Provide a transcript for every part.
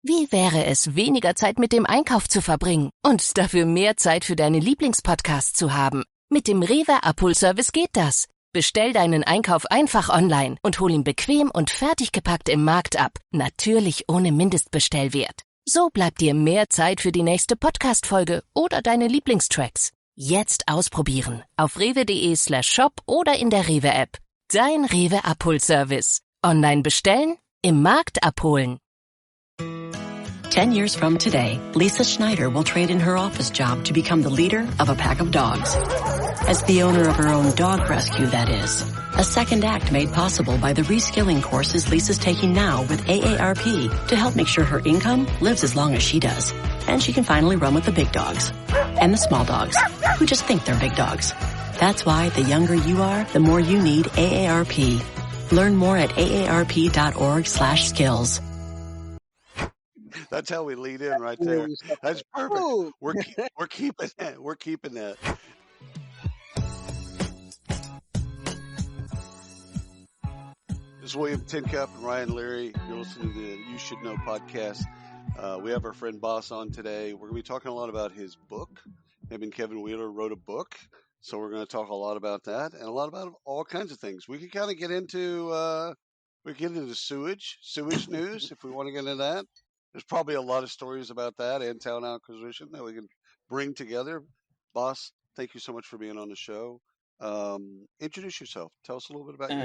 Wie wäre es, weniger Zeit mit dem Einkauf zu verbringen und dafür mehr Zeit für deine Lieblingspodcasts zu haben? Mit dem Rewe Abholservice geht das. Bestell deinen Einkauf einfach online und hol ihn bequem und fertig gepackt im Markt ab. Natürlich ohne Mindestbestellwert. So bleibt dir mehr Zeit für die nächste Podcast-Folge oder deine Lieblingstracks. Jetzt ausprobieren auf rewe.de/shop oder in der Rewe-App. Dein Rewe Abholservice. Online bestellen, im Markt abholen. 10 years from today, Lisa Schneider will trade in her office job to become the leader of a pack of dogs. As the owner of her own dog rescue, that is. A second act made possible by the reskilling courses Lisa's taking now with AARP to help make sure her income lives as long as she does. And she can finally run with the big dogs. And the small dogs, who just think they're big dogs. That's why the younger you are, the more you need AARP. Learn more at aarp.org/skills. That's how we lead in right there. That's perfect. We're keeping that. We're keeping that. This is William Tincup and Ryan Leary. You're listening to the You Should Know podcast. We have our friend Boss on today. We're going to be talking a lot about his book. Him and Kevin Wheeler wrote a book. So we're going to talk a lot about that and a lot about all kinds of things. We could kind of get into sewage news if we want to get into that. There's probably a lot of stories about that and talent acquisition that we can bring together. Boss, thank you so much for being on the show. Introduce yourself. Tell us a little bit about you.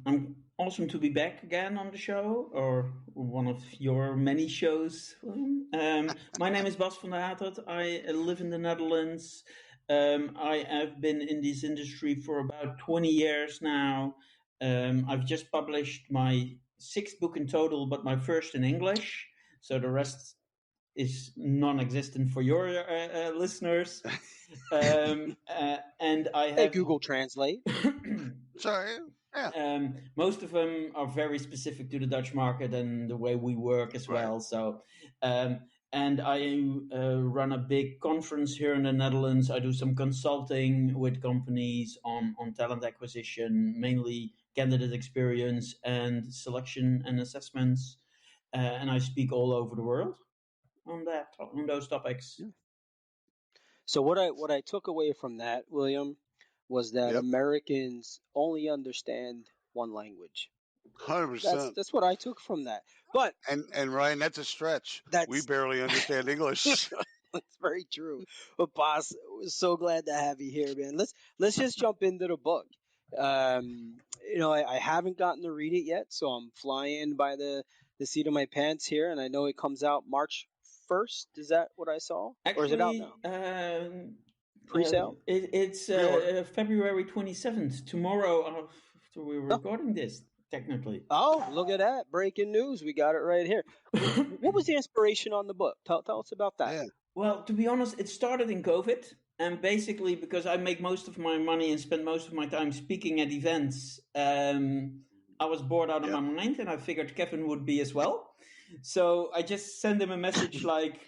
I'm awesome to be back again on the show, or one of your many shows. My name is Bas van der Hatert. I live in the Netherlands. I have been in this industry for about 20 years now. I've just published my 6th book in total, but my first in English. So the rest is non-existent for your listeners. And I have Google Translate. Sorry. Yeah. Most of them are very specific to the Dutch market and the way we work as well. So, and I run a big conference here in the Netherlands. I do some consulting with companies on talent acquisition, mainly candidate experience and selection and assessments. And I speak all over the world on those topics. So what I took away from that, William, was that Americans only understand one language. 100%. That's what I took from that. But and Ryan, that's a stretch. We barely understand English. That's very true. But Boss, we're so glad to have you here, man. Let's just jump into the book. I haven't gotten to read it yet, so I'm flying by the seat of my pants here, and I know it comes out March 1st. Is that what I saw? Actually, or is it out now? Pre-sale? It's February 27th, tomorrow after we're recording this, technically. Oh, look at that. Breaking news. We got it right here. What was the inspiration on the book? Tell us about that. Yeah. Well, to be honest, it started in COVID. And basically, because I make most of my money and spend most of my time speaking at events, I was bored out of my mind, and I figured Kevin would be as well. So I just sent him a message like,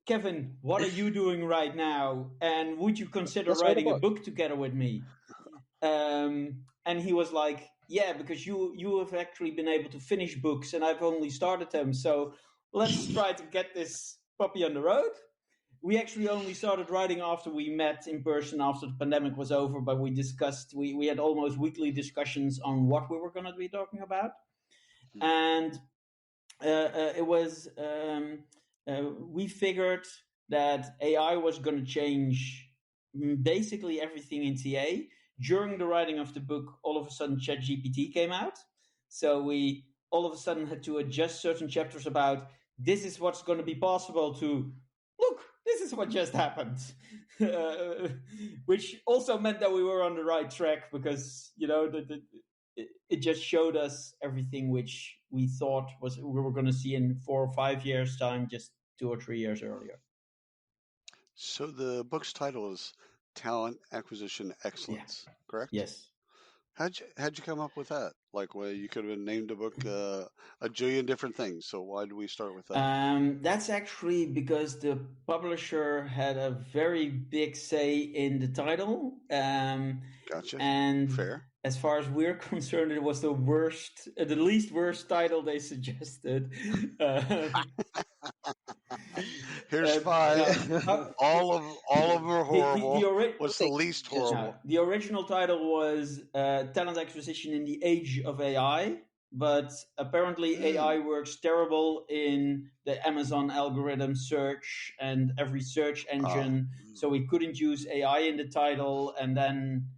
Kevin, what are you doing right now? And would you consider writing a book together with me? And he was like, yeah, because you have actually been able to finish books, and I've only started them. So let's try to get this puppy on the road. We actually only started writing after we met in person after the pandemic was over, but we had almost weekly discussions on what we were going to be talking about. And it was, we figured that AI was going to change basically everything in TA. During the writing of the book, all of a sudden ChatGPT came out. So we all of a sudden had to adjust certain chapters about, this is what's going to be possible to, look, this is what just happened, which also meant that we were on the right track because, it just showed us everything which we thought we were going to see in 4 or 5 years' time, just 2 or 3 years earlier. So the book's title is Talent Acquisition Excellence, correct? Yes. How'd you come up with that? Like, well, you could have named a book a jillion different things. So why did we start with that? That's actually because the publisher had a very big say in the title. Gotcha. And fair. As far as we're concerned, it was the least worst title they suggested. Here's five. All of them are horrible. What's the least horrible? The original title was Talent Acquisition in the Age of AI, but apparently AI works terrible in the Amazon algorithm search and every search engine, so we couldn't use AI in the title, and then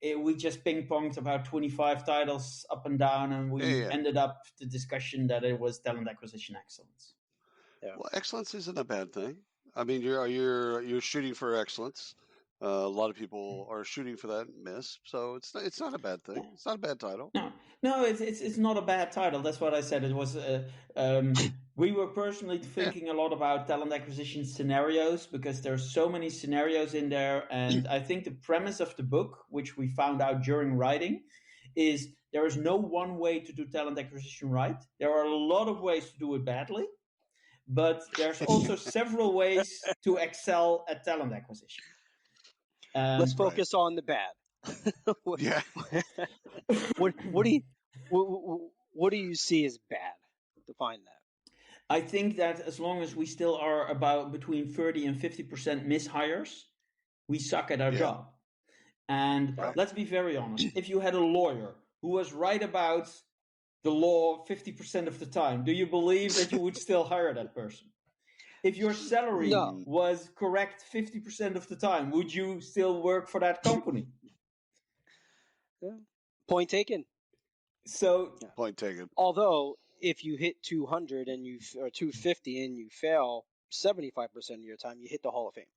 we just ping-ponged about 25 titles up and down, and we ended up the discussion that it was Talent Acquisition Excellence. Yeah. Well, excellence isn't a bad thing. I mean, you're shooting for excellence. A lot of people are shooting for that and miss, so it's not a bad thing. It's not a bad title. No, it's not a bad title. That's what I said. It was. We were personally thinking a lot about talent acquisition scenarios because there's so many scenarios in there, and I think the premise of the book, which we found out during writing, is there is no one way to do talent acquisition right. There are a lot of ways to do it badly. But there's also several ways to excel at talent acquisition. Let's focus on the bad. What do you see as bad? Define that. I think that as long as we still are about between 30 and 50% mishires, we suck at our job. And let's be very honest. If you had a lawyer who was right about the law 50% of the time, do you believe that you would still hire that person? If your salary was correct 50% of the time, would you still work for that company? Point taken. Point taken. Although if you hit 200 or 250 and you fail 75% of your time, you hit the Hall of Fame.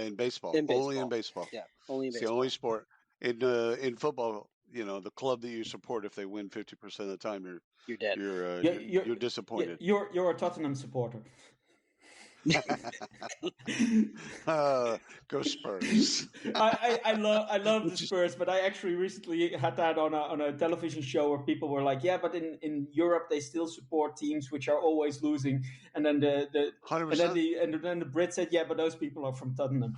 In baseball. Only in baseball. Yeah, only in baseball. It's the only sport. In football, the club that you support, if they win 50% of the time, you're dead. You're disappointed. You're a Tottenham supporter. Go Spurs. I love the Spurs, but I actually recently had that on a television show where people were like, yeah, but in Europe they still support teams which are always losing, and then the 100%. and then the Brits said, yeah, but those people are from Tottenham.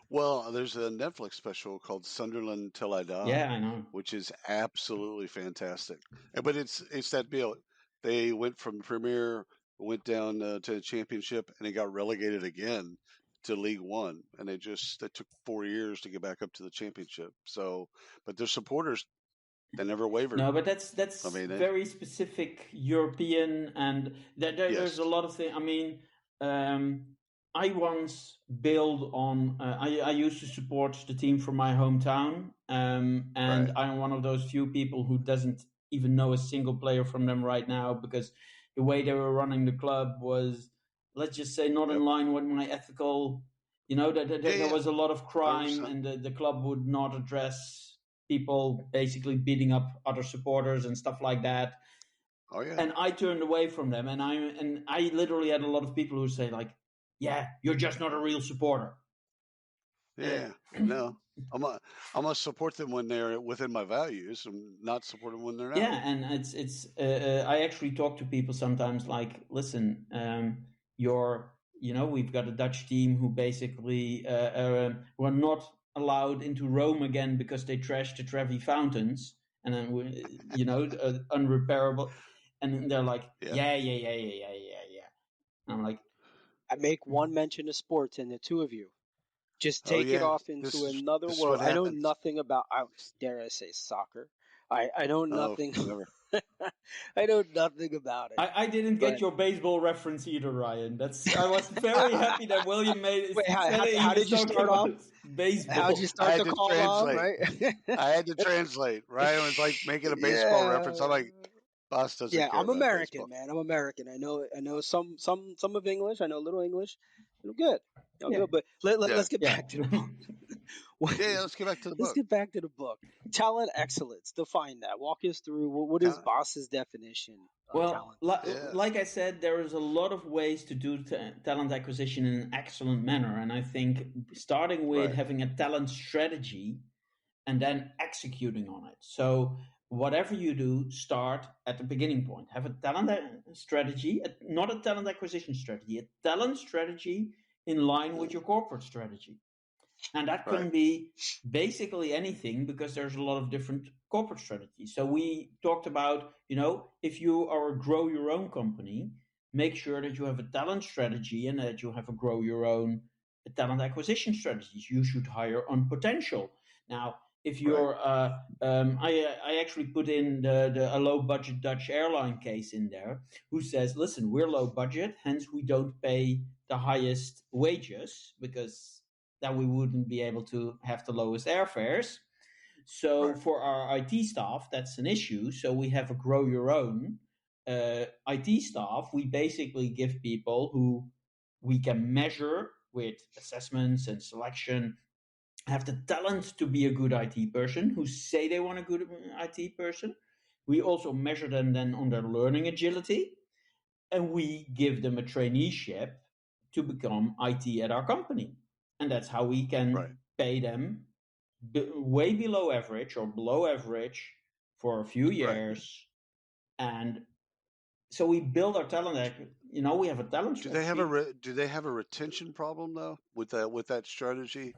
Well, there's a Netflix special called Sunderland Till I Die. Yeah, I know. Which is absolutely fantastic. But it's that deal. They went from Premier, went down to the Championship, and they got relegated again to League One. And it took 4 years to get back up to the Championship. So, but their supporters, they never wavered. No, but that's very specific European, and there's a lot of things. I mean, I once built on. I used to support the team from my hometown, and I'm one of those few people who doesn't even know a single player from them right now because the way they were running the club was, let's just say, not in line with my ethical. There was a lot of crime, 100%. And the club would not address people basically beating up other supporters and stuff like that. Oh yeah. And I turned away from them, and I literally had a lot of people who say like, yeah, you're just not a real supporter. Yeah, no. I'm gonna support them when they're within my values, and not support them when they're not. Yeah, and it's. I actually talk to people sometimes like, listen, we've got a Dutch team who basically were not allowed into Rome again because they trashed the Trevi fountains, and then unrepairable, and they're like, yeah. And I'm like. I make one mention of sports, and the two of you just take it off into another world. I know nothing about, dare I say, soccer. I know nothing. I know nothing about it. I didn't get your baseball reference either, Ryan. I was very happy that William made it. Wait, how did you start off? Baseball. How did you start the call off, right? I had to translate. Ryan was like making a baseball reference. I'm like, Boss doesn't care I'm American, baseball. man. I'm American. I know some of English. I know a little English. I'm good. Good. But let's get back to the book. Let's get back to the book. Let's get back to the book. Talent excellence. Define that. Walk us through what is Boss's definition of talent? Like I said, there is a lot of ways to do talent acquisition in an excellent manner, and I think starting with having a talent strategy and then executing on it. So. Whatever you do, start at the beginning point. Have a talent strategy, not a talent acquisition strategy, a talent strategy in line with your corporate strategy. And that can be basically anything because there's a lot of different corporate strategies. So we talked about, if you are grow your own company, make sure that you have a talent strategy and that you have a grow your own talent acquisition strategies. You should hire on potential. Now, if you're, I actually put in a low budget Dutch airline case in there, who says, listen, we're low budget, hence we don't pay the highest wages because then we wouldn't be able to have the lowest airfares. So for our IT staff, that's an issue. So we have a grow your own IT staff. We basically give people who we can measure with assessments and selection, have the talent to be a good IT person, who say they want a good IT person. We also measure them then on their learning agility, and we give them a traineeship to become IT at our company. And that's how we can pay them way below average or below average for a few years. And so we build our talent. We have a talent strategy. Do they have a retention problem though with that strategy?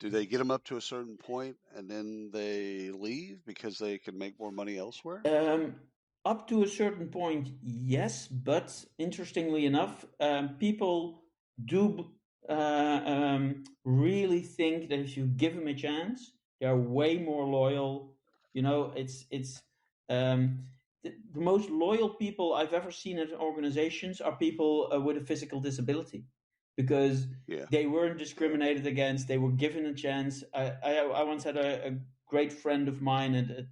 Do they get them up to a certain point and then they leave because they can make more money elsewhere? Up to a certain point, yes. But interestingly enough, people do really think that if you give them a chance, they're way more loyal. It's the most loyal people I've ever seen at organizations are people with a physical disability, because they weren't discriminated against. They were given a chance. I once had a great friend of mine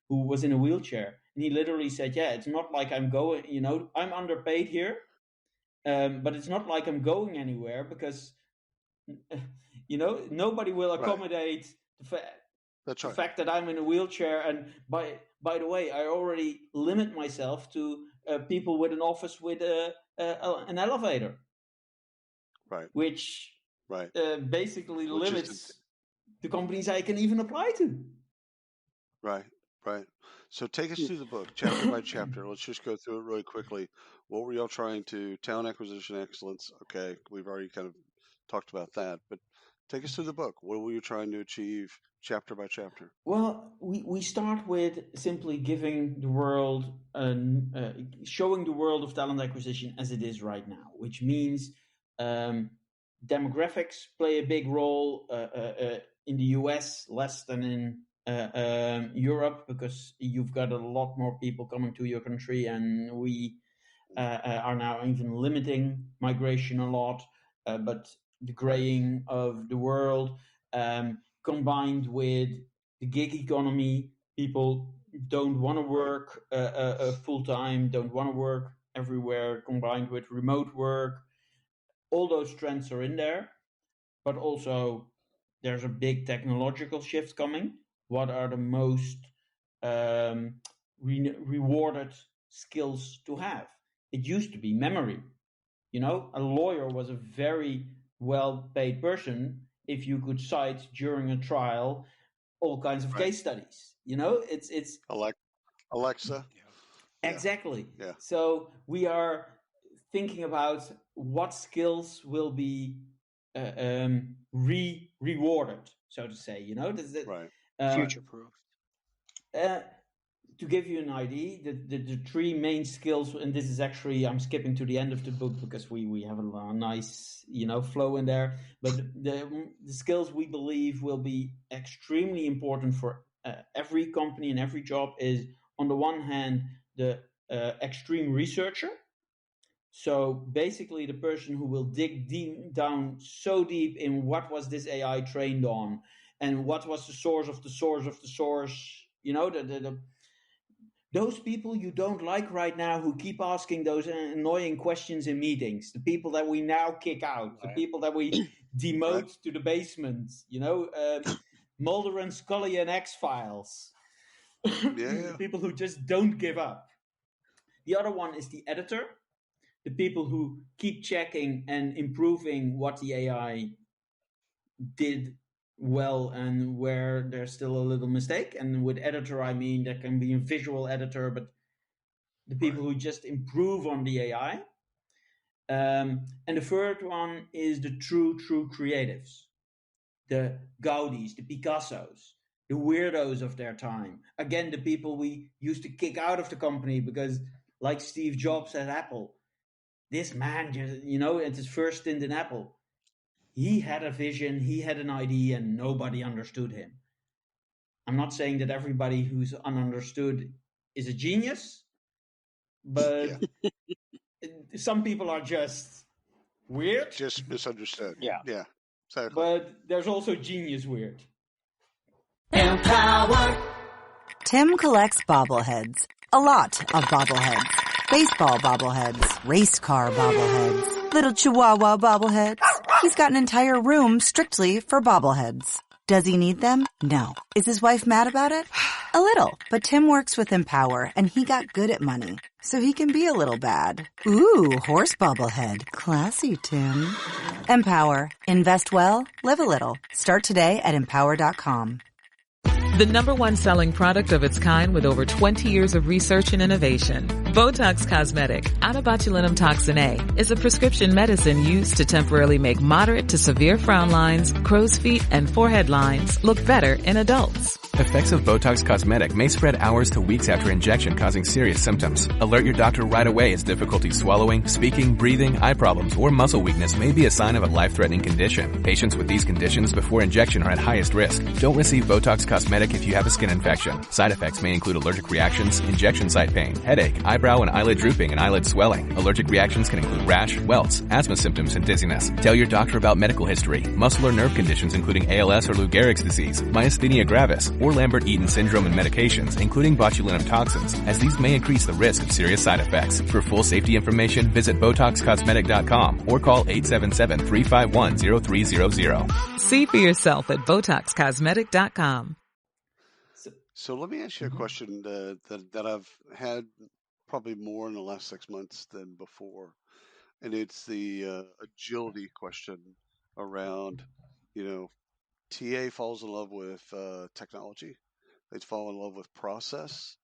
who was in a wheelchair, and he literally said, "Yeah, it's not like I'm going. I'm underpaid here, but it's not like I'm going anywhere because nobody will accommodate the fact that I'm in a wheelchair. And by the way, I already limit myself to people with an office with an elevator." Which basically limits the companies I can even apply to. Right. So take us through the book, chapter by chapter. Let's just go through it really quickly. What were y'all trying to, talent acquisition excellence? Okay, we've already kind of talked about that, but take us through the book. What were you trying to achieve chapter by chapter? Well, we start with simply giving the world, showing the world of talent acquisition as it is right now, which means demographics play a big role in the US, less than in Europe, because you've got a lot more people coming to your country, and we are now even limiting migration a lot. But the graying of the world, combined with the gig economy, people don't want to work full time, don't want to work everywhere, combined with remote work. All those trends are in there, but also there's a big technological shift coming. What are the most rewarded skills to have? It used to be memory. A lawyer was a very well-paid person if you could cite during a trial all kinds of case studies. It's Alexa. Exactly. Yeah. So we are thinking about what skills will be rewarded, so to say. Future-proof. To give you an idea, the three main skills, and this is actually, I'm skipping to the end of the book because we have a nice flow in there, but the skills we believe will be extremely important for every company and every job is, on the one hand, the extreme researcher. So basically the person who will dig down so deep in what was this AI trained on, and what was the source of the source of the source. Those people you don't like right now, who keep asking those annoying questions in meetings, the people that we now kick out, the people that we demote to the basement, Mulder and Scully and X-Files. The people who just don't give up. The other one is the editor, the people who keep checking and improving what the AI did well and where there's still a little mistake. And with editor, I mean there can be a visual editor, but the people who just improve on the AI. And the third one is the true creatives, the Gaudis, the Picassos, the weirdos of their time. Again, the people we used to kick out of the company because, like Steve Jobs at Apple, this man, at his first stint in Apple, he had a vision, he had an idea, and nobody understood him. I'm not saying that everybody who's ununderstood is a genius, but some people are just weird. Just misunderstood. Yeah. Exactly. But there's also genius weird. Empower. Tim collects bobbleheads. A lot of bobbleheads. Baseball bobbleheads. Race car bobbleheads. Little chihuahua bobbleheads. He's got an entire room strictly for bobbleheads. Does he need them? No. Is his wife mad about it? A little. But Tim works with Empower, and he got good at money. So he can be a little bad. Ooh, horse bobblehead. Classy, Tim. Empower. Invest well, live a little. Start today at empower.com. The number one selling product of its kind with over 20 years of research and innovation. Botox Cosmetic, out of botulinum toxin A, is a prescription medicine used to temporarily make moderate to severe frown lines, crow's feet, and forehead lines look better in adults. Effects of Botox Cosmetic may spread hours to weeks after injection, causing serious symptoms. Alert your doctor right away as difficulty swallowing, speaking, breathing, eye problems, or muscle weakness may be a sign of a life-threatening condition. Patients with these conditions before injection are at highest risk. Don't receive Botox Cosmetic if you have a skin infection. Side effects may include allergic reactions, injection site pain, headache, eyebrow and eyelid drooping, and eyelid swelling. Allergic reactions can include rash, welts, asthma symptoms, and dizziness. Tell your doctor about medical history, muscle or nerve conditions including ALS or Lou Gehrig's disease, myasthenia gravis, or Lambert-Eaton syndrome, and medications, including botulinum toxins, as these may increase the risk of serious side effects. For full safety information, visit BotoxCosmetic.com or call 877-351-0300. See for yourself at BotoxCosmetic.com. So let me ask you a question that I've had probably more in the last 6 months than before, and it's the agility question around, TA falls in love with technology. They fall in love with process,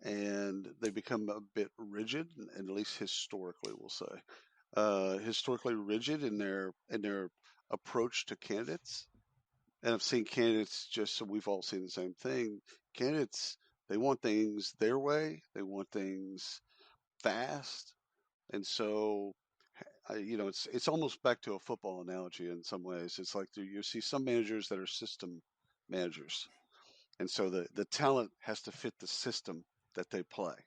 and they become a bit rigid, at least historically, we'll say, historically rigid in their approach to candidates. And I've seen candidates so we've all seen the same thing. Candidates, they want things their way. They want things fast. And so, it's almost back to a football analogy in some ways. It's like you see some managers that are system managers. And so the talent has to fit the system that they play.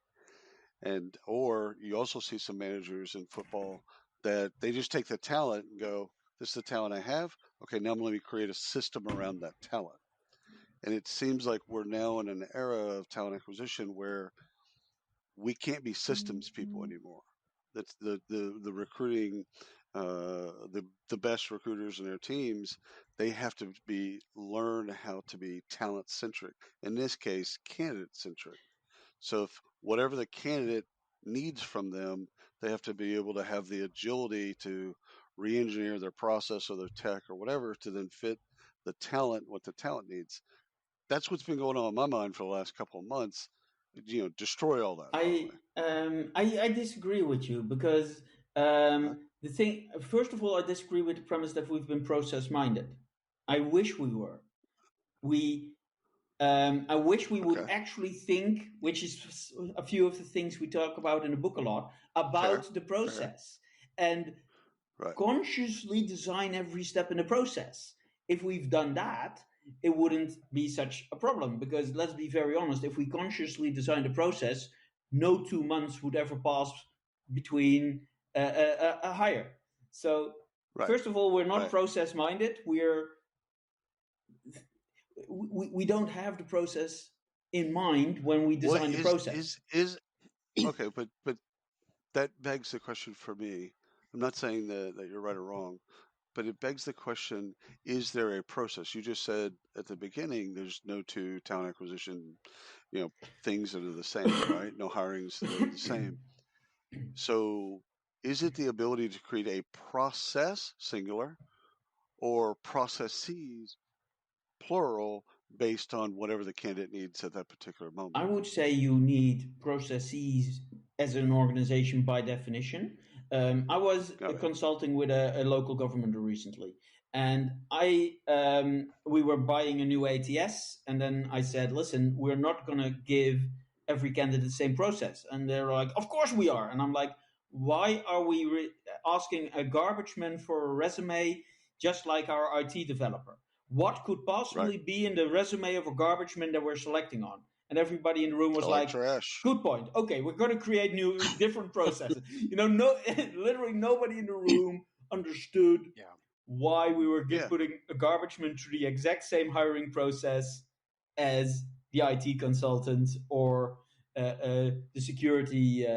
Or you also see some managers in football that they just take the talent and go, this is the talent I have. Okay, now let me create a system around that talent. And it seems like we're now in an era of talent acquisition where we can't be systems people anymore. That's the recruiting, the best recruiters in their teams. They have to learn how to be talent-centric. In this case, candidate-centric. So if whatever the candidate needs from them, they have to be able to have the agility to re-engineer their process or their tech or whatever to then fit the talent, what the talent needs. That's what's been going on in my mind for the last couple of months. Destroy all that. I disagree with you because the thing, first of all, I disagree with the premise that we've been process-minded. I wish we were. I wish we would actually think, which is a few of the things we talk about in the book a lot, about the process and consciously design every step in the process. If we've done that, it wouldn't be such a problem, because let's be very honest, if we consciously design the process, no 2 months would ever pass between a hire. So first of all, we're not process-minded. We don't have the process in mind when we design the process. Okay, but that begs the question for me. I'm not saying that you're right or wrong, but it begs the question, is there a process? You just said at the beginning there's no two talent acquisition, things that are the same, right? No hirings that are the same. So is it the ability to create a process, singular, or processes, plural, based on whatever the candidate needs at that particular moment? I would say you need processes as an organization by definition. I was consulting with a local government recently, and we were buying a new ATS, and then I said, listen, we're not going to give every candidate the same process. And they're like, of course we are. And I'm like, why are we asking a garbage man for a resume just like our IT developer? What could possibly be in the resume of a garbage man that we're selecting on? And everybody in the room was like, trash. Good point. Okay, we're going to create different processes. Literally nobody in the room understood why we were putting a garbage man through the exact same hiring process as the IT consultant or the security.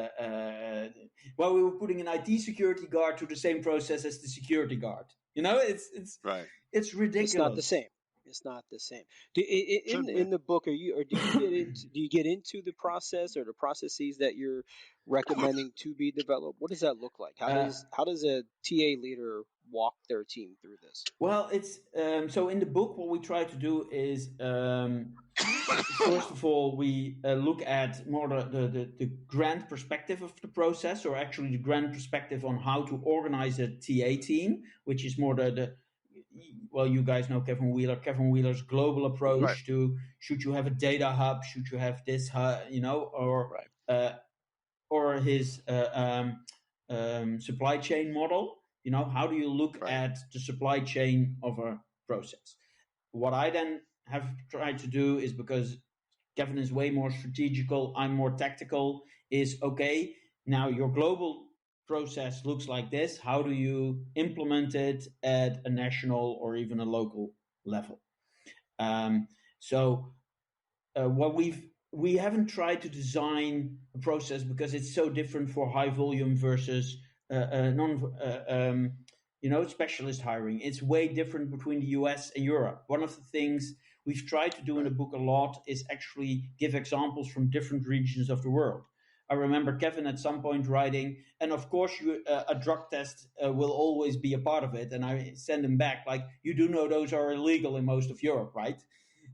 Well, we were putting an IT security guard through the same process as the security guard. It's right. It's ridiculous. It's not the same. It's not the same. In the book, do you get into the process or the processes that you're recommending to be developed? What does that look like? How does a TA leader walk their team through this? Well, it's so in the book, what we try to do is first of all, we look at more the grand perspective of the process, or actually the grand perspective on how to organize a TA team, which is more well, you guys know Kevin Wheeler. Kevin Wheeler's global approach to should you have a data hub, should you have this hub, or his supply chain model. How do you look at the supply chain of a process? What I then have tried to do is, because Kevin is way more strategical, I'm more tactical, is okay, now your global process looks like this. How do you implement it at a national or even a local level? What we haven't tried to design a process because it's so different for high volume versus specialist hiring. It's way different between the US and Europe. One of the things we've tried to do in the book a lot is actually give examples from different regions of the world. I remember Kevin at some point writing, and of course a drug test will always be a part of it. And I send him back, like, you do know those are illegal in most of Europe, right?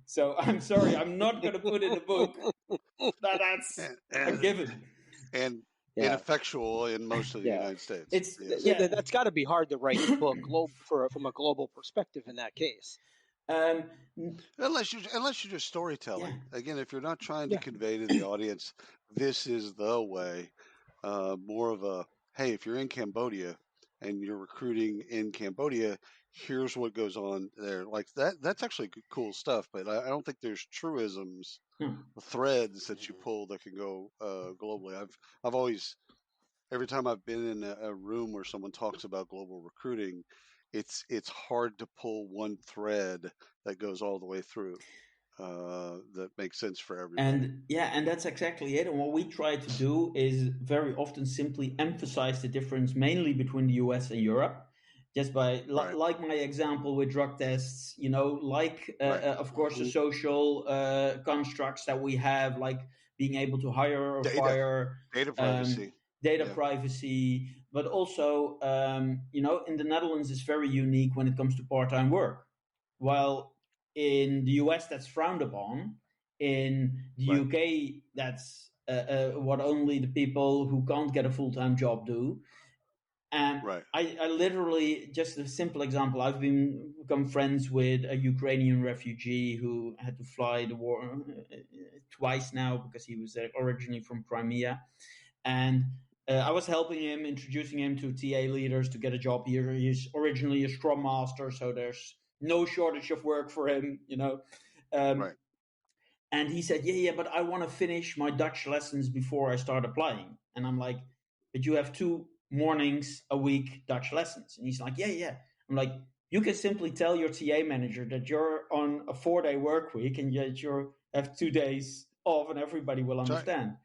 So I'm sorry, I'm not going to put in the book that's a given. And ineffectual in most of the United States. That's got to be hard to write a book from a global perspective in that case. Unless you're just storytelling. Again, if you're not trying to convey to the audience, this is the way, more of a, hey, if you're in Cambodia and you're recruiting in Cambodia, here's what goes on there. Like that's actually cool stuff, but I don't think there's truisms, threads that you pull that can go globally. I've always, every time I've been in a room where someone talks about global recruiting, it's hard to pull one thread that goes all the way through that makes sense for everybody. And that's exactly it. And what we try to do is very often simply emphasize the difference mainly between the US and Europe, just by like my example with drug tests, of course the social constructs that we have, like being able to hire or fire, data privacy. Privacy, but also, in the Netherlands it's very unique when it comes to part-time work. While in the US that's frowned upon, in the UK that's what only the people who can't get a full-time job do. And I literally, just a simple example, I've become friends with a Ukrainian refugee who had to fly the war twice now because he was originally from Crimea. And I was helping him, introducing him to TA leaders to get a job here. He's originally a Scrum Master, so there's no shortage of work for him, And he said, but I want to finish my Dutch lessons before I start applying. And I'm like, but you have 2 mornings a week Dutch lessons. And he's like, yeah. I'm like, you can simply tell your TA manager that you're on a 4-day work week and yet you have 2 days off, and everybody will understand. Right.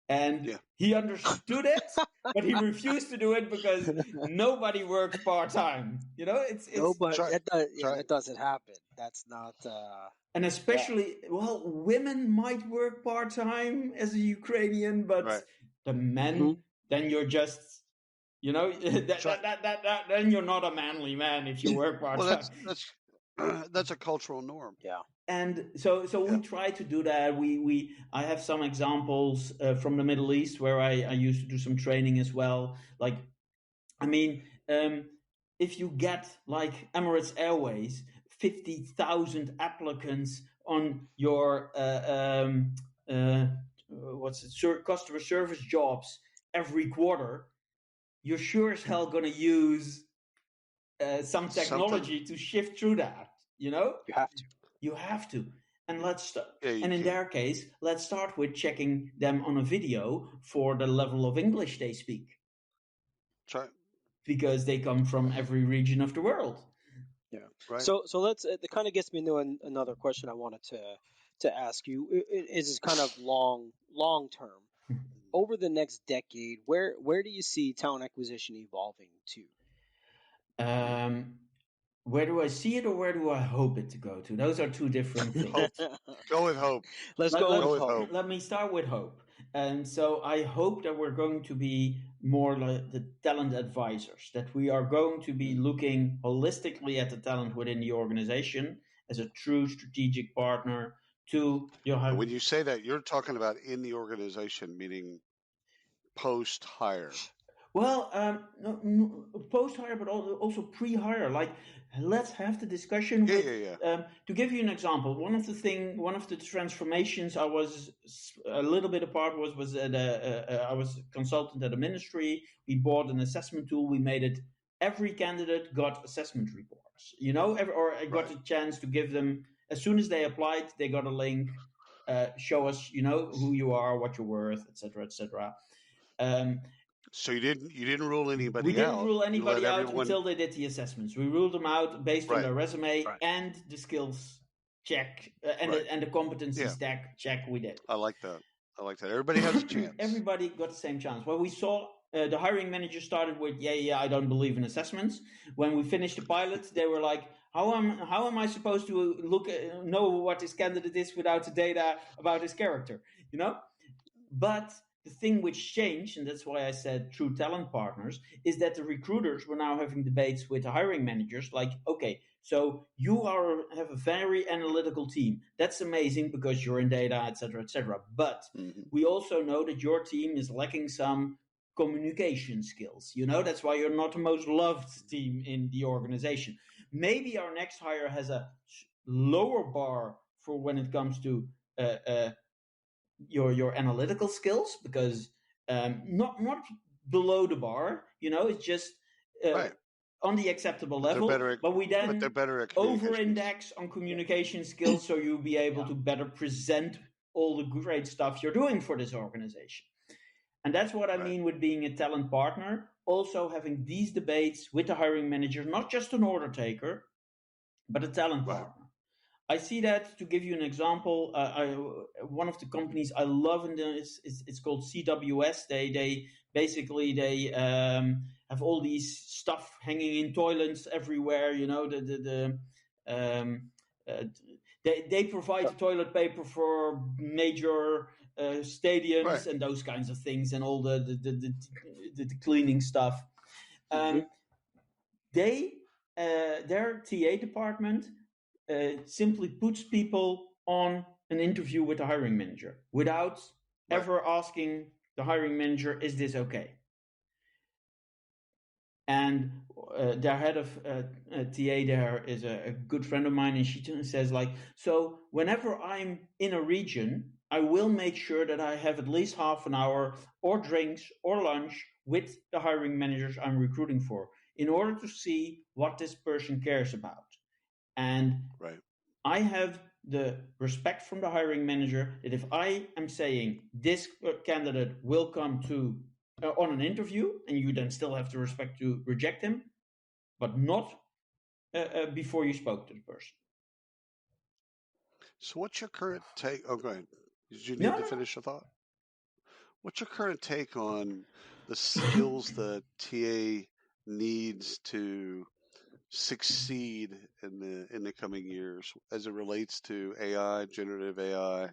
And he understood it, but he refused to do it because nobody works part-time. That doesn't happen. That's not... And especially, women might work part-time as a Ukrainian, but the men, then you're just, then you're not a manly man if you work part-time. Well, that's a cultural norm. Yeah. And so we try to do that. I have some examples from the Middle East where I used to do some training as well. Like, if you get like Emirates Airways, 50,000 applicants on your customer service jobs every quarter, you're sure as hell going to use some technology to shift through that. You have to. You have to. And in their case, let's start with checking them on a video for the level of English they speak. Try. Because they come from every region of the world. Yeah. Right. So let's. It kind of gets me into another question I wanted to ask you. It is kind of long term. Over the next decade, where do you see talent acquisition evolving to? Where do I see it, or where do I hope it to go to? Those are two different things. Hope. Go with hope. Let's go with hope. Let me start with hope. And so I hope that we're going to be more like the talent advisors, that we are going to be looking holistically at the talent within the organization as a true strategic partner to When you say that, you're talking about in the organization, meaning post-hire. Well, post-hire, but also pre-hire. Like, let's have the discussion. To give you an example, one of the transformations I was a little bit a part was I was a consultant at a ministry. We bought an assessment tool. We made it. Every candidate got assessment reports. I got a chance to give them as soon as they applied. They got a link. Show us, who you are, what you're worth, etc., etc. So you didn't rule anybody out. We didn't rule anybody out until they did the assessments. We ruled them out based on their resume and the skills check and the competency stack check we did. I like that. Everybody has a chance. Everybody got the same chance. Well, we saw the hiring manager started with, I don't believe in assessments. When we finished the pilot, they were like, how am I supposed to know what this candidate is without the data about his character? But the thing which changed, and that's why I said true talent partners, is that the recruiters were now having debates with the hiring managers like, okay, so you have a very analytical team. That's amazing because you're in data, et cetera, but we also know that your team is lacking some communication skills. That's why you're not the most loved team in the organization. Maybe our next hire has a lower bar for when it comes to your analytical skills, because not below the bar, it's just on the acceptable level. But we then over-index on communication skills, so you'll be able to better present all the great stuff you're doing for this organization. And that's what I mean with being a talent partner. Also having these debates with the hiring manager, not just an order taker, but a talent partner. I see that, to give you an example, one of the companies I love it's called CWS. They basically have all these stuff hanging in toilets everywhere. They provide toilet paper for major stadiums and those kinds of things, and all the cleaning stuff. Their TA department simply puts people on an interview with the hiring manager without ever asking the hiring manager, is this okay? And their head of TA there is a good friend of mine, and she says, so whenever I'm in a region, I will make sure that I have at least half an hour or drinks or lunch with the hiring managers I'm recruiting for in order to see what this person cares about. And I have the respect from the hiring manager that if I am saying this candidate will come to on an interview, and you then still have the respect to reject him, but not before you spoke to the person. So what's your current take? Oh, go ahead. Did you need to finish your thought? What's your current take on the skills that TA needs to succeed in the coming years as it relates to AI, generative AI?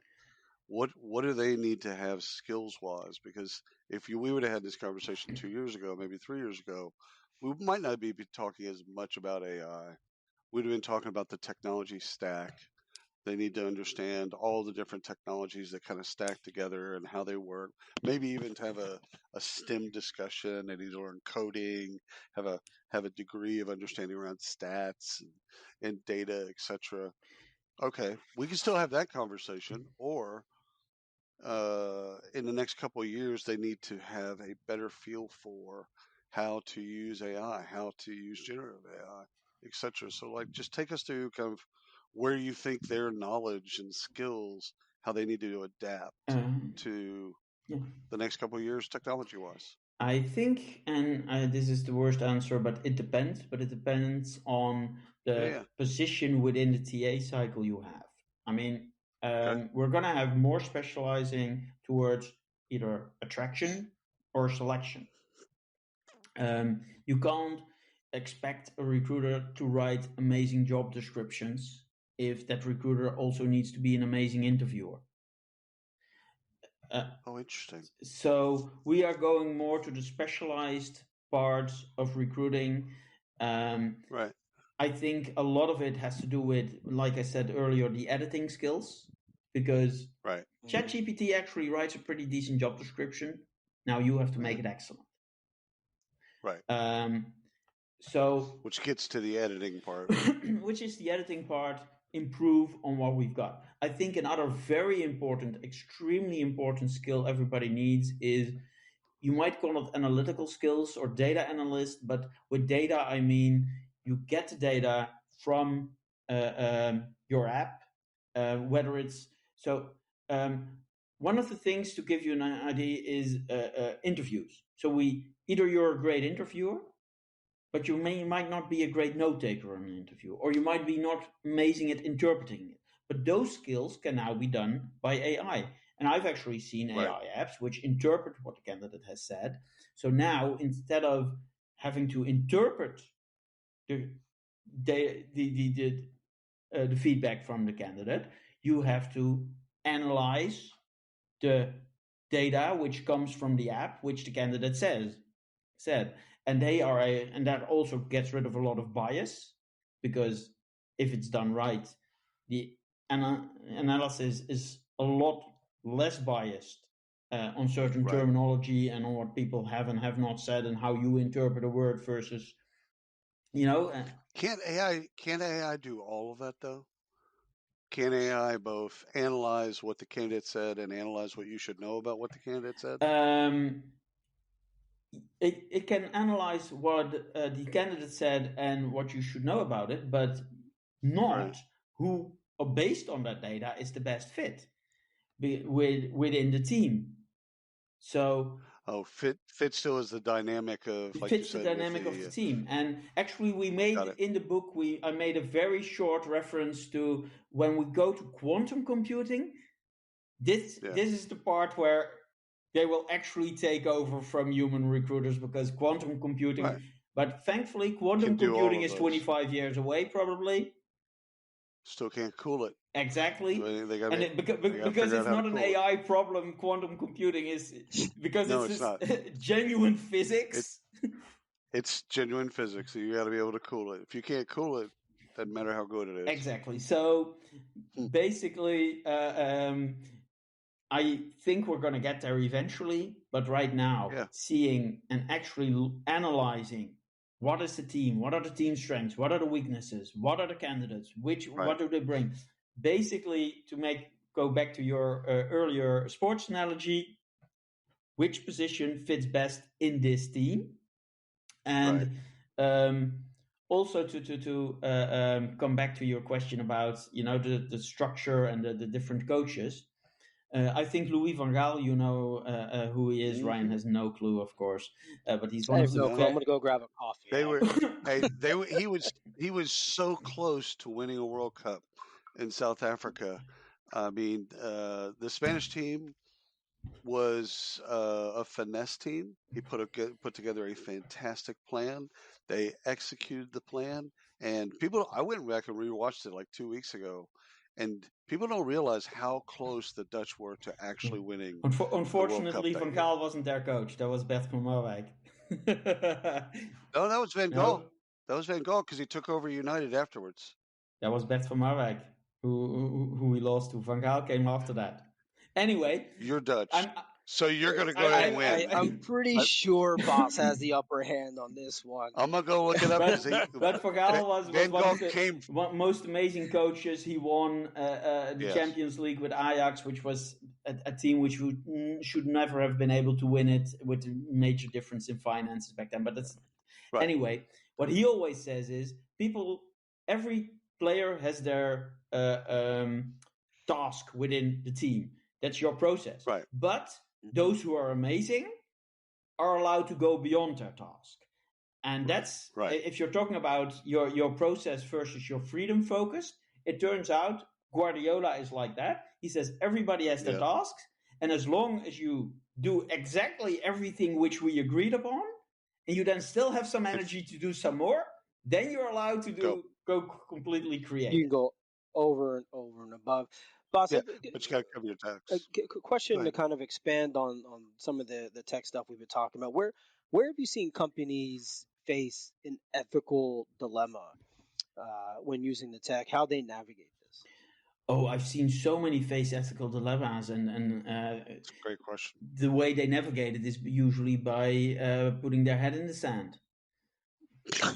What do they need to have skills wise? Because if we would have had this conversation 2 years ago, maybe 3 years ago, we might not be talking as much about AI. We'd have been talking about the technology stack. They need to understand all the different technologies that kind of stack together and how they work. Maybe even to have a STEM discussion. They need to learn coding, have a degree of understanding around stats and data, etc. Okay, we can still have that conversation, or in the next couple of years, they need to have a better feel for how to use AI, how to use generative AI, etc. So, like, just take us through kind of where you think their knowledge and skills, how they need to adapt to the next couple of years, technology-wise. I think, and this is the worst answer, but it depends. But it depends on the position within the TA cycle you have. I mean, we're going to have more specializing towards either attraction or selection. You can't expect a recruiter to write amazing job descriptions if that recruiter also needs to be an amazing interviewer. Interesting. So we are going more to the specialized parts of recruiting. Right. I think a lot of it has to do with, like I said earlier, the editing skills, because ChatGPT actually writes a pretty decent job description. Now you have to make it excellent. Right. So which gets to the editing part. Which is the editing part. Improve on what we've got. I think another very important, extremely important skill everybody needs is, you might call it analytical skills or data analyst, but with data, I mean, you get the data from your app, whether it's, one of the things to give you an idea is interviews. So either you're a great interviewer, but you might not be a great note taker on an interview, or you might be not amazing at interpreting it. But those skills can now be done by AI. And I've actually seen AI apps which interpret what the candidate has said. So now, instead of having to interpret the feedback from the candidate, you have to analyze the data which comes from the app, which the candidate said. And and that also gets rid of a lot of bias, because if it's done right, the analysis is a lot less biased on certain terminology and on what people have and have not said and how you interpret a word versus, Can't AI do all of that though? Can AI both analyze what the candidate said and analyze what you should know about what the candidate said? It can analyze what the candidate said and what you should know about it, but not who, based on that data, is the best fit within the team. So fit still is the dynamic of, like fits you said, the dynamic of the team. And actually, we made in the book, I made a very short reference to when we go to quantum computing. This is the part where they will actually take over from human recruiters, because quantum computing, but thankfully quantum computing is 25 years away probably. Still can't cool it. Exactly. Because it's not an AI problem, quantum computing is, because it's genuine physics. It's genuine physics, so you got to be able to cool it. If you can't cool it, doesn't matter how good it is. Exactly. So basically, I think we're going to get there eventually, but right now, seeing and actually analyzing what is the team, what are the team strengths, what are the weaknesses, what are the candidates, what do they bring? Basically, to go back to your earlier sports analogy, which position fits best in this team, and also to come back to your question about the structure and the different coaches. I think Louis van Gaal, who he is. Ryan has no clue, of course, but he's one of the. I'm going to go grab a coffee. He was so close to winning a World Cup in South Africa. I mean, the Spanish team was a finesse team. He put together a fantastic plan. They executed the plan, and I went back and rewatched it like 2 weeks ago. And people don't realize how close the Dutch were to actually winning. Unfortunately, Van Gaal wasn't their coach. That was Bert van Marwijk. No, that was Van Gaal. That was Van Gaal, because he took over United afterwards. That was Bert van Marwijk, who we lost to. Van Gaal came after that. Anyway. You're Dutch. So you're going to go ahead and win. I'm pretty sure Boss has the upper hand on this one. I'm going to go look it up. But Van Gaal was one of the most amazing coaches. He won the Champions League with Ajax, which was a team which should never have been able to win it, with a major difference in finances back then. But that's Right. anyway. What he always says is every player has their task within the team. That's your process. Right. But those who are amazing are allowed to go beyond their task. And that's Right. If you're talking about your process versus your freedom focus, it turns out Guardiola is like that. He says everybody has their tasks, and as long as you do exactly everything which we agreed upon, and you then still have some energy to do some more, then you're allowed to go completely creative. You can go over and over and above. Boss, but you got to cover your tax. A question to kind of expand on some of the tech stuff we've been talking about. Where have you seen companies face an ethical dilemma when using the tech? How they navigate this? Oh, I've seen so many face ethical dilemmas, and it's a great question. The way they navigate it is usually by putting their head in the sand.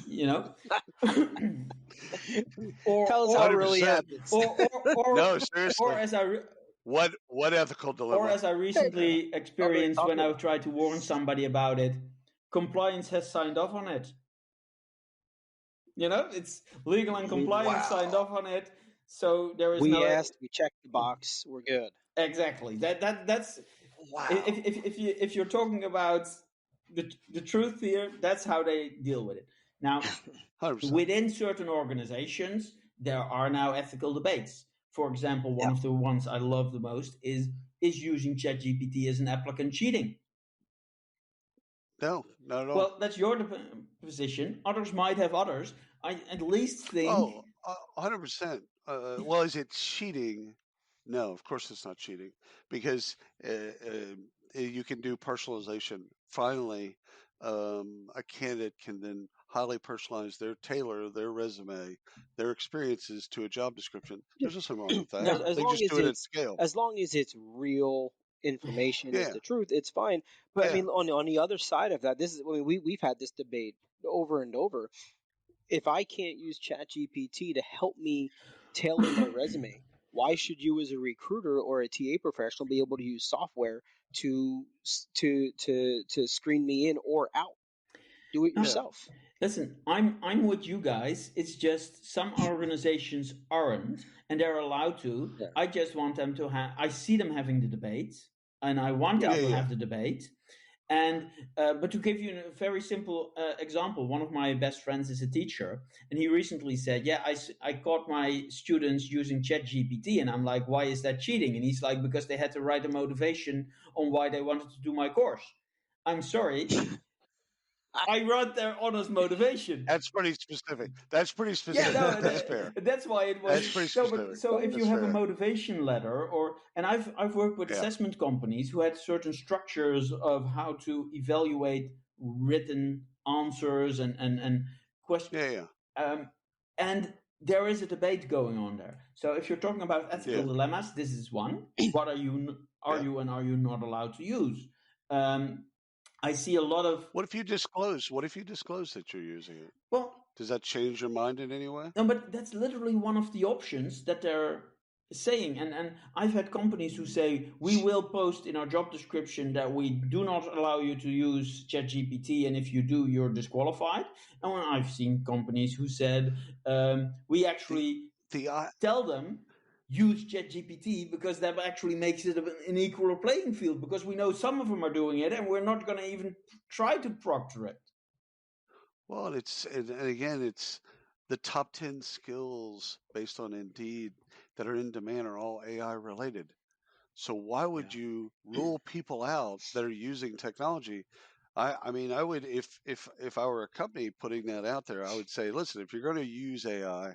You know, tell us how it really happens. No, seriously. Or what ethical dilemma? Or as I recently experienced when I tried to warn somebody about it, compliance has signed off on it. You know, it's legal and compliance signed off on it. So there is we checked the box, we're good. Exactly. That's wow. If you're talking about the truth here, that's how they deal with it. Now, 100%. Within certain organizations, there are now ethical debates. For example, one of the ones I love the most is using ChatGPT as an applicant cheating? No, not at all. Well, that's your position. Others might have others. I at least think... 100%. Well, is it cheating? No, of course it's not cheating, because you can do personalization. Finally, a candidate can then highly personalize tailor their resume, their experiences to a job description. There's nothing wrong with that. As they long just as do it at scale. As long as it's real information, it's the truth, it's fine. But I mean, on the other side of that, we've had this debate over and over. If I can't use ChatGPT to help me tailor my resume, why should you, as a recruiter or a TA professional, be able to use software to screen me in or out? Do it yourself. Listen, I'm with you guys. It's just some organizations aren't, and they're allowed to. Yeah. I just want them to have. I see them having the debate, and I want them to have the debate. And but to give you a very simple example, one of my best friends is a teacher, and he recently said, I caught my students using ChatGPT, and I'm like, why is that cheating? And he's like, because they had to write a motivation on why they wanted to do my course. I'm sorry. I wrote their honest motivation. That's pretty specific. That's fair. That's why it was. That's pretty specific. So if you have a motivation letter, and I've worked with assessment companies who had certain structures of how to evaluate written answers and questions. And there is a debate going on there. So if you're talking about ethical dilemmas, this is one. What are you and are you not allowed to use? I see a lot of... What if you disclose that you're using it? Well, does that change your mind in any way? No, but that's literally one of the options that they're saying. And I've had companies who say, we will post in our job description that we do not allow you to use ChatGPT, and if you do, you're disqualified. And I've seen companies who said, we actually tell them, use ChatGPT, because that actually makes it an equal playing field, because we know some of them are doing it and we're not going to even try to proctor it. Well, and again, it's the top 10 skills based on Indeed that are in demand are all AI related. So why would you rule people out that are using technology? I mean, I would, if I were a company putting that out there, I would say, listen, if you're going to use AI,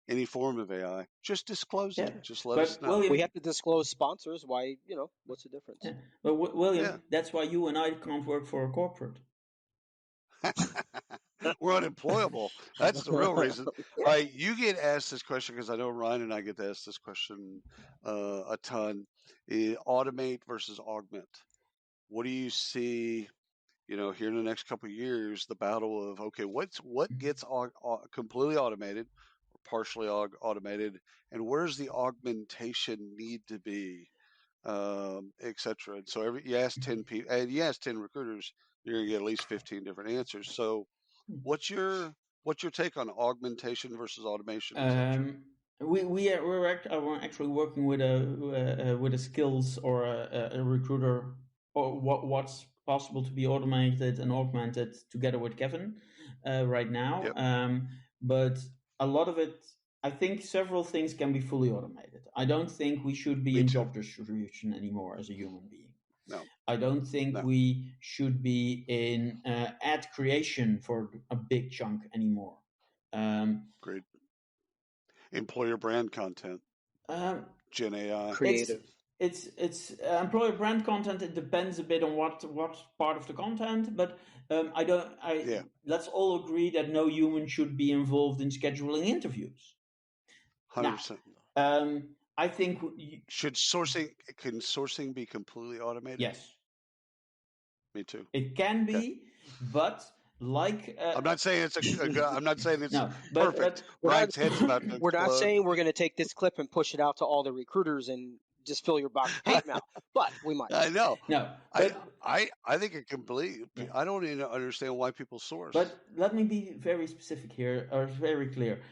any form of AI, just disclose it. Just let us know. William, we have to disclose sponsors. Why, what's the difference? Yeah. But William, that's why you and I can't work for a corporate. We're unemployable. That's the real reason. Right? You get asked this question because I know Ryan and I get to ask this question a ton. Automate versus augment. What do you see? Here in the next couple of years, the battle of what gets completely automated, partially automated, and where's the augmentation need to be etc. And so you ask 10 people, and you ask 10 recruiters, you're going to get at least 15 different answers. So what's your take on augmentation versus automation, etc.? We're actually working with a skills or a recruiter, or what's possible to be automated and augmented together with Kevin right now. Yep. But a lot of it, I think several things can be fully automated. I don't think we should be in job distribution anymore as a human being. No. I don't think we should be in ad creation for a big chunk anymore. Great. Employer brand content. Gen AI. Creative. It's employer brand content. It depends a bit on what part of the content, but let's all agree that no human should be involved in scheduling interviews. 100%. Now, I think can sourcing be completely automated? Yes. Me too. It can be, but I'm not saying it's I'm not saying it's perfect. We're not saying we're going to take this clip and push it out to all the recruiters and just fill your box of hate mail, but we might. I know. No, I think it completely. Yeah. I don't even understand why people source. But let me be very specific here, or very clear.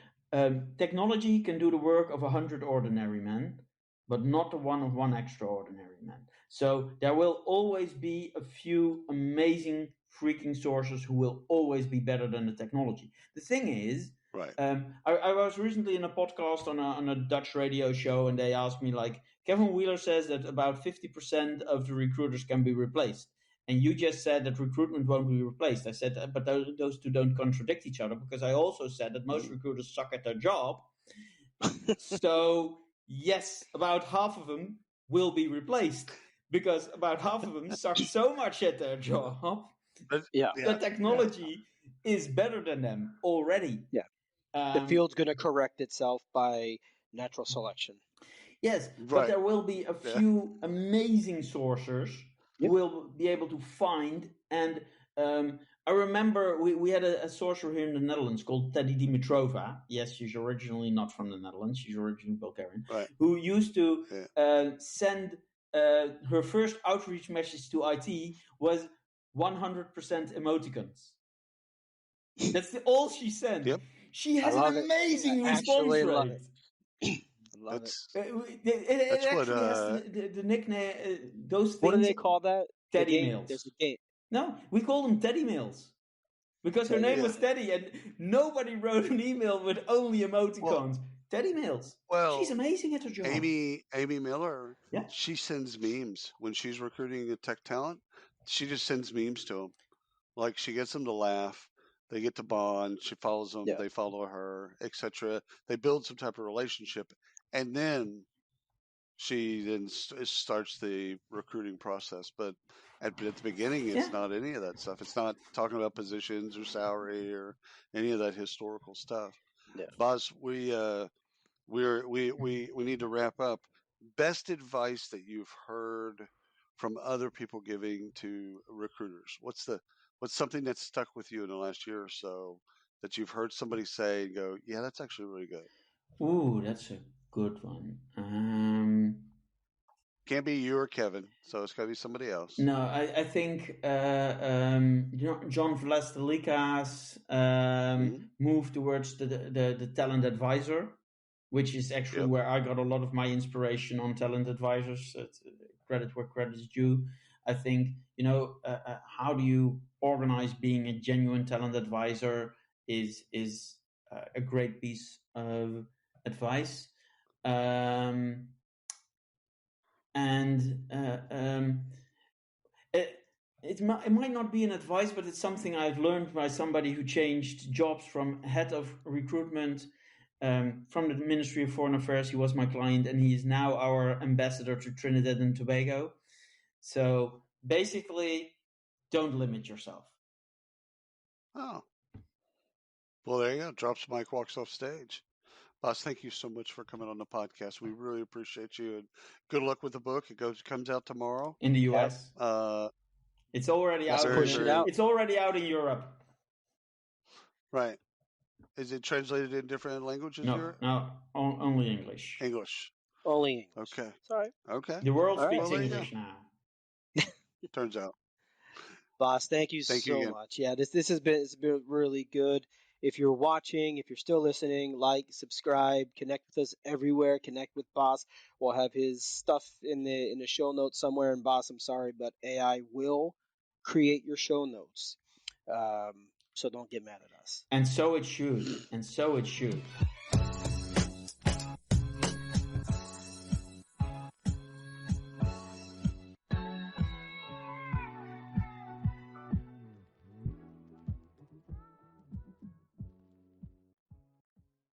Technology can do the work of 100 ordinary men, but not the one of one extraordinary man. So there will always be a few amazing freaking sources who will always be better than the technology. The thing is, I was recently in a podcast on a Dutch radio show, and they asked me, like, Kevin Wheeler says that about 50% of the recruiters can be replaced. And you just said that recruitment won't be replaced. I said, but those two don't contradict each other, because I also said that most recruiters suck at their job. So, yes, about half of them will be replaced, because about half of them suck so much at their job that technology is better than them already. Yeah. The field's going to correct itself by natural selection. Yes, but there will be a few amazing sourcers who will be able to find. And I remember we had a sourcer here in the Netherlands called Teddy Dimitrova. Yes, she's originally not from the Netherlands. She's originally Bulgarian. Who used to send her first outreach message to IT was 100% emoticons. That's all she sent. Yep. She has an amazing response rate. Love it. It actually has the nickname, those things. What do they call that? Teddy mails. There's a game. No, we call them Teddy mails. Because her name was Teddy, and nobody wrote an email with only emoticons. Teddy mails. Well, she's amazing at her job. Amy Miller, she sends memes when she's recruiting a tech talent. She just sends memes to them. Like, she gets them to laugh. They get to bond. She follows them. They follow her, etc. They build some type of relationship, and then she starts the recruiting process. But at the beginning, it's not any of that stuff. It's not talking about positions or salary or any of that historical stuff. Yeah. Boz, we need to wrap up. Best advice that you've heard from other people giving to recruiters? What's something that's stuck with you in the last year or so that you've heard somebody say and go, yeah, that's actually really good? Ooh, that's a good one. Can't be you or Kevin, so it's got to be somebody else. No, I think John Vlastelica's move towards the talent advisor, which is actually where I got a lot of my inspiration on talent advisors. Credit where credit is due. I think, how do you organize being a genuine talent advisor is a great piece of advice. It might not be an advice, but it's something I've learned by somebody who changed jobs from head of recruitment from the Ministry of Foreign Affairs. He was my client, and he is now our ambassador to Trinidad and Tobago. So basically, don't limit yourself. Oh. Well, there you go. Drops the mic, walks off stage. Boss, thank you so much for coming on the podcast. We really appreciate you, and good luck with the book. It comes out tomorrow in the U.S. It's already out. It's already out in Europe. Right. Is it translated in different languages? No, only English. English. Only English. Okay. It's all right. Okay. The world All right. speaks Well, there you English now. Turns out. Boss, thank you Thank you so again. much. Yeah, this has been it's been really good. If you're watching, if you're still listening, like, subscribe, connect with us everywhere. Connect with Boss. We'll have his stuff in the show notes somewhere. And Boss, I'm sorry, but AI will create your show notes. So don't get mad at us. And so it should. And so it should.